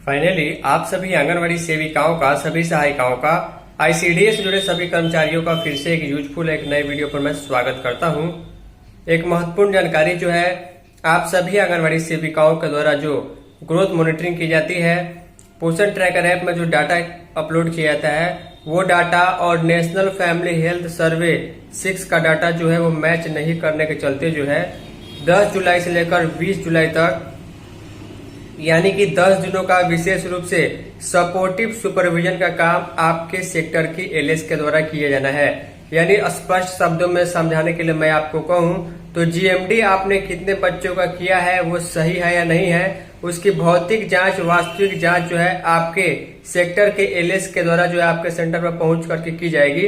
Finally आप सभी आंगनवाड़ी सेविकाओं का, सभी सहायिकाओं का, आईसीडीएस से जुड़े सभी कर्मचारियों का फिर से एक यूजफुल एक नए वीडियो पर मैं स्वागत करता हूं। एक महत्वपूर्ण जानकारी जो है, आप सभी आंगनवाड़ी सेविकाओं के द्वारा जो ग्रोथ मॉनिटरिंग की जाती है, पोषण ट्रैकर ऐप में जो डाटा अपलोड किया जाता है, वो डाटा और नेशनल फैमिली हेल्थ सर्वे 6 का डाटा जो है वो मैच नहीं करने के चलते जो है 10 जुलाई से लेकर 20 जुलाई तक यानी कि 10 दिनों का विशेष रूप से सपोर्टिव सुपरविजन का काम आपके सेक्टर की एलएस के द्वारा किया जाना है। यानी स्पष्ट शब्दों में समझाने के लिए मैं आपको कहूं तो जीएमडी आपने कितने बच्चों का किया है, वो सही है या नहीं है, उसकी भौतिक जांच, वास्तविक जांच जो है आपके सेक्टर के एलएस के द्वारा जो है आपके सेंटर पर पहुंच करके की जाएगी,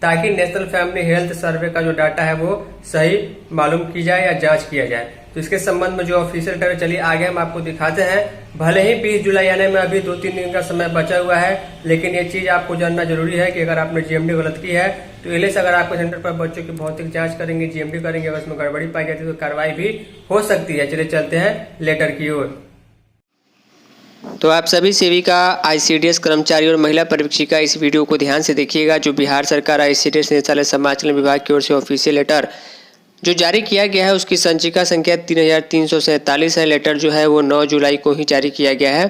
ताकि नेशनल फैमिली हेल्थ सर्वे का जो डाटा है वो सही मालूम की जाए या जांच किया जाए। तो इसके संबंध में जो ऑफिशियल डाटा, चलिए आगे हम आपको दिखाते हैं। भले ही 20 जुलाई आने में अभी 2-3 दिन का समय बचा हुआ है, लेकिन ये चीज आपको जानना जरूरी है कि अगर आपने जीएमडी गलत की है तो एलएस अगर आपके सेंटर पर बच्चों की भौतिक जांच करेंगे, जीएमडी करेंगे, अगर उसमें गड़बड़ी पाई जाती है तो कार्रवाई भी हो सकती है। चलिए चलते हैं लेटर की ओर। तो आप सभी सेविका, आईसीडीएस कर्मचारी और महिला पर्यवेक्षिका इस वीडियो को ध्यान से देखिएगा। जो बिहार सरकार आईसीडीएस निदेशालय समाचार विभाग की ओर से ऑफिशियल लेटर जो जारी किया गया है, उसकी संचिका संख्या 3347 है। लेटर जो है वो 9 जुलाई को ही जारी किया गया है।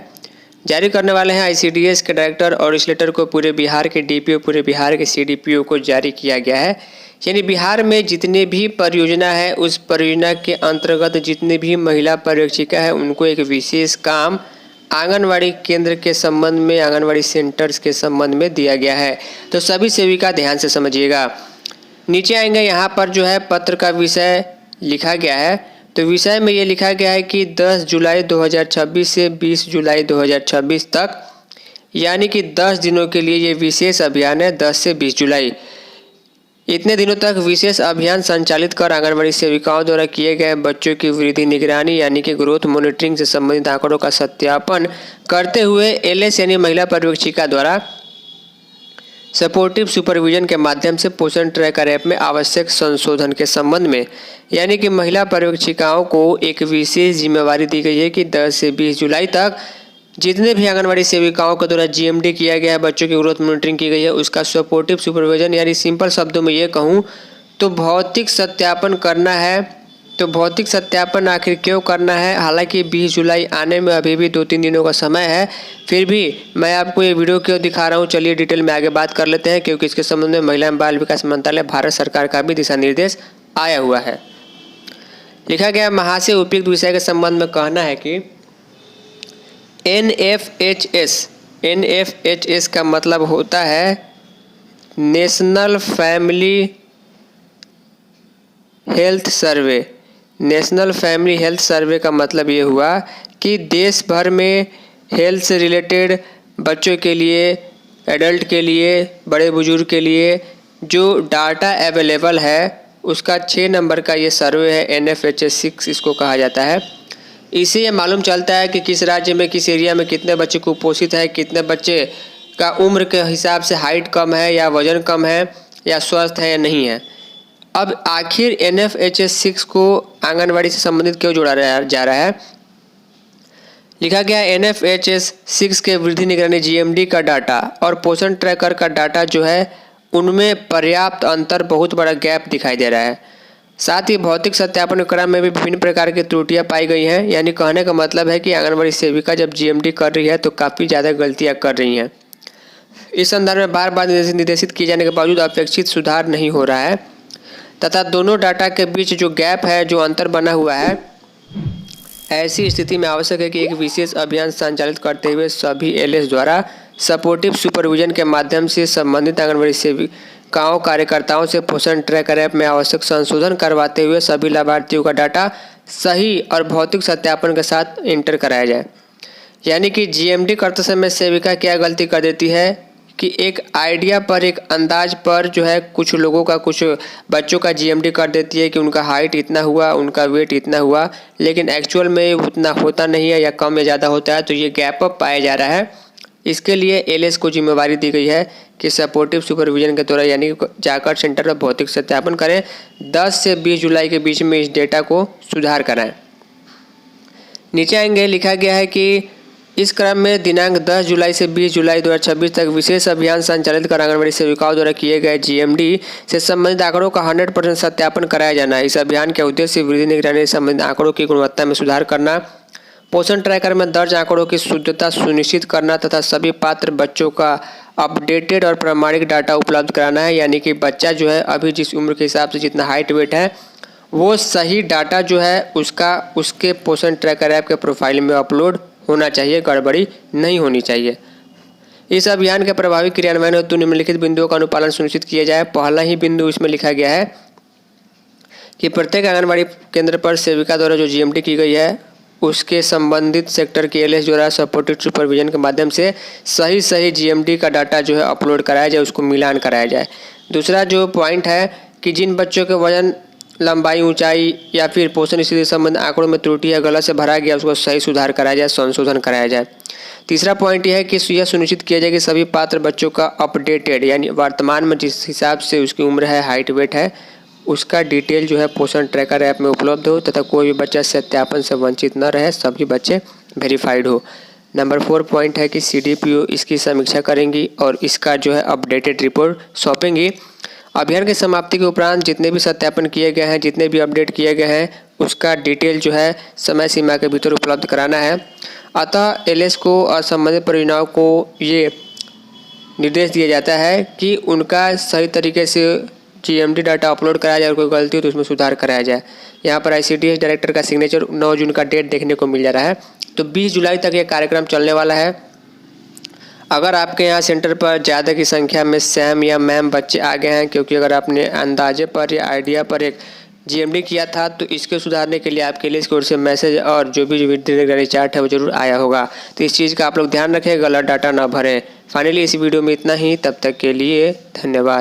जारी करने वाले हैं आईसीडीएस के डायरेक्टर, और इस लेटर को पूरे बिहार के डीपीओ, पूरे बिहार के सीडीपीओ को जारी किया गया है। यानी बिहार में जितने भी परियोजना है, उस परियोजना के अंतर्गत जितने भी महिला पर्यवेक्षिका है, उनको एक विशेष काम आंगनवाड़ी केंद्र के संबंध में, आंगनवाड़ी सेंटर्स के संबंध में दिया गया है। तो सभी सेविका ध्यान से समझिएगा। नीचे आएंगे, यहाँ पर जो है पत्र का विषय लिखा गया है। तो विषय में ये लिखा गया है कि 10 जुलाई 2026 से 20 जुलाई 2026 तक, यानी कि 10 दिनों के लिए ये विशेष अभियान है। 10 से 20 जुलाई इतने दिनों तक विशेष अभियान संचालित कर आंगनवाड़ी सेविकाओं द्वारा किए गए बच्चों की वृद्धि निगरानी यानी कि ग्रोथ मॉनिटरिंग से संबंधित आंकड़ों का सत्यापन करते हुए एलएस यानी महिला पर्यवेक्षिका द्वारा सपोर्टिव सुपरविजन के माध्यम से पोषण ट्रैकर ऐप में आवश्यक संशोधन के संबंध में, यानी कि महिला पर्यवेक्षिकाओं को एक विशेष जिम्मेवारी दी गई है कि 10 से 20 जुलाई तक जितने भी आंगनवाड़ी सेविकाओं के द्वारा जीएमडी किया गया है, बच्चों की ग्रोथ मॉनिटरिंग की गई है, उसका सपोर्टिव सुपरविजन, यानी सिंपल शब्दों में ये कहूँ तो भौतिक सत्यापन करना है। तो भौतिक सत्यापन आखिर क्यों करना है? हालांकि 20 जुलाई आने में अभी भी 2-3 दिनों का समय है, फिर भी मैं आपको ये वीडियो क्यों दिखा रहा हूँ, चलिए डिटेल में आगे बात कर लेते हैं। क्योंकि इसके संबंध में महिला एवं बाल विकास मंत्रालय, भारत सरकार का भी दिशा निर्देश आया हुआ है। लिखा गया, महा से उपयुक्त विषय के संबंध में कहना है कि NFHS का मतलब होता है national family health survey. National family health survey का मतलब ये हुआ कि देश भर में हेल्थ से रिलेटेड बच्चों के लिए, एडल्ट के लिए, बड़े बुजुर्ग के लिए जो डाटा अवेलेबल है, उसका 6 नंबर का ये सर्वे है। NFHS 6 इसको कहा जाता है। इससे ये मालूम चलता है कि किस राज्य में, किस एरिया में कितने बच्चे कुपोषित है, कितने बच्चे का उम्र के हिसाब से हाइट कम है या वजन कम है या स्वस्थ है या नहीं है। अब आखिर NFHS 6 को आंगनवाड़ी से संबंधित क्यों जोड़ा जा रहा है? लिखा गया, NFHS 6 के वृद्धि निगरानी जीएमडी का डाटा और पोषण ट्रैकर का डाटा जो है, उनमें पर्याप्त अंतर, बहुत बड़ा गैप दिखाई दे रहा है। साथ ही भौतिक सत्यापन क्रम में भी विभिन्न प्रकार की त्रुटियां पाई गई हैं। यानी कहने का मतलब है कि आंगनवाड़ी सेविका जब जीएमडी कर रही है तो काफ़ी ज़्यादा गलतियां कर रही हैं। इस संदर्भ में बार बार निर्देशित किए जाने के बावजूद अपेक्षित सुधार नहीं हो रहा है, तथा दोनों डाटा के बीच जो गैप है, जो अंतर बना हुआ है, ऐसी स्थिति में आवश्यक है कि एक विशेष अभियान संचालित करते हुए सभी एलएस द्वारा सपोर्टिव सुपरविजन के माध्यम से संबंधित आंगनवाड़ी सेविकाओं, कार्यकर्ताओं से पोषण ट्रैकर ऐप में आवश्यक संशोधन करवाते हुए सभी लाभार्थियों का डाटा सही और भौतिक सत्यापन के साथ इंटर कराया जाए। यानी कि जीएमडी करते समय सेविका क्या गलती कर देती है कि एक आइडिया पर, एक अंदाज पर जो है कुछ लोगों का, कुछ बच्चों का जीएमडी कर देती है कि उनका हाइट इतना हुआ, उनका वेट इतना हुआ, लेकिन एक्चुअल में उतना होता नहीं है या कम या ज़्यादा होता है। तो ये गैप अप पाया जा रहा है। इसके लिए एलएस को जिम्मेवारी दी गई है कि सपोर्टिव सुपरविजन के द्वारा, यानी जाकर सेंटर पर भौतिक सत्यापन करें, 10 से 20 जुलाई के बीच में इस डेटा को सुधार कराएं। नीचे आएंगे, लिखा गया है कि इस क्रम में दिनांक 10 जुलाई से 20 जुलाई 2026 तक विशेष अभियान संचालित कर आंगनबाड़ी सेविकाओं द्वारा किए गए जीएमडी से संबंधित आंकड़ों का 100% सत्यापन कराया जाना है। इस अभियान के उद्देश्य वृद्धि निगरानी से संबंधित आंकड़ों की गुणवत्ता में सुधार करना, पोषण ट्रैकर में दर्ज आंकड़ों की शुद्धता सुनिश्चित करना तथा सभी पात्र बच्चों का अपडेटेड और प्रामाणिक डाटा उपलब्ध कराना है। यानी कि बच्चा जो है अभी जिस उम्र के हिसाब से जितना हाइट वेट है वो सही डाटा जो है उसका उसके पोषण ट्रैकर ऐप के प्रोफाइल में अपलोड होना चाहिए, गड़बड़ी नहीं होनी चाहिए। इस अभियान के प्रभावी क्रियान्वयन हेतु निम्नलिखित बिंदुओं का अनुपालन सुनिश्चित किया जाए। पहला ही बिंदु इसमें लिखा गया है कि प्रत्येक आंगनबाड़ी केंद्र पर सेविका द्वारा जो जीएमडी की गई है उसके संबंधित सेक्टर के एलएस द्वारा सपोर्टेड सुपरविजन के माध्यम से सही जीएमडी का डाटा जो है अपलोड कराया जाए, उसको मिलान कराया जाए। दूसरा जो पॉइंट है कि जिन बच्चों के वजन, लंबाई, ऊंचाई या फिर पोषण स्थिति संबंधी आंकड़ों में त्रुटि या गलत से भरा गया उसको सही सुधार कराया जाए, संशोधन कराया जाए। तीसरा पॉइंट यह है कि यह सुनिश्चित किया जाए कि सभी पात्र बच्चों का अपडेटेड यानी वर्तमान में जिस हिसाब से उसकी उम्र है, हाइट वेट है, उसका डिटेल जो है पोषण ट्रैकर ऐप में उपलब्ध हो तथा कोई भी बच्चा सत्यापन से वंचित न रहे, सभी बच्चे वेरीफाइड हो। नंबर 4 पॉइंट है कि सीडीपीओ इसकी समीक्षा करेंगी और इसका जो है अपडेटेड रिपोर्ट सौंपेंगी। अभियान की समाप्ति के उपरांत जितने भी सत्यापन किए गए हैं, जितने भी अपडेट किए गए हैं, उसका डिटेल जो है समय सीमा के भीतर उपलब्ध कराना है। अतः एलएस को और संबंधित परियोजनाओं को ये निर्देश दिया जाता है कि उनका सही तरीके से जीएमडी डाटा अपलोड कराया जाए और कोई गलती हो तो उसमें सुधार कराया जाए। यहाँ पर आईसीडीएस डायरेक्टर का सिग्नेचर 9 जून का डेट देखने को मिल जा रहा है। तो 20 जुलाई तक ये कार्यक्रम चलने वाला है। अगर आपके यहाँ सेंटर पर ज़्यादा की संख्या में सैम या मैम बच्चे आ गए हैं, क्योंकि अगर आपने अंदाजे पर या आइडिया पर एक जीएमडी किया था तो इसके सुधारने के लिए आपके लिए इसकी ओर से मैसेज और जो भी निगरानी चार्ट है वो जरूर आया होगा। तो इस चीज़ का आप लोग ध्यान रखें, गलत डाटा ना भरें। फाइनली इस वीडियो में इतना ही, तब तक के लिए धन्यवाद।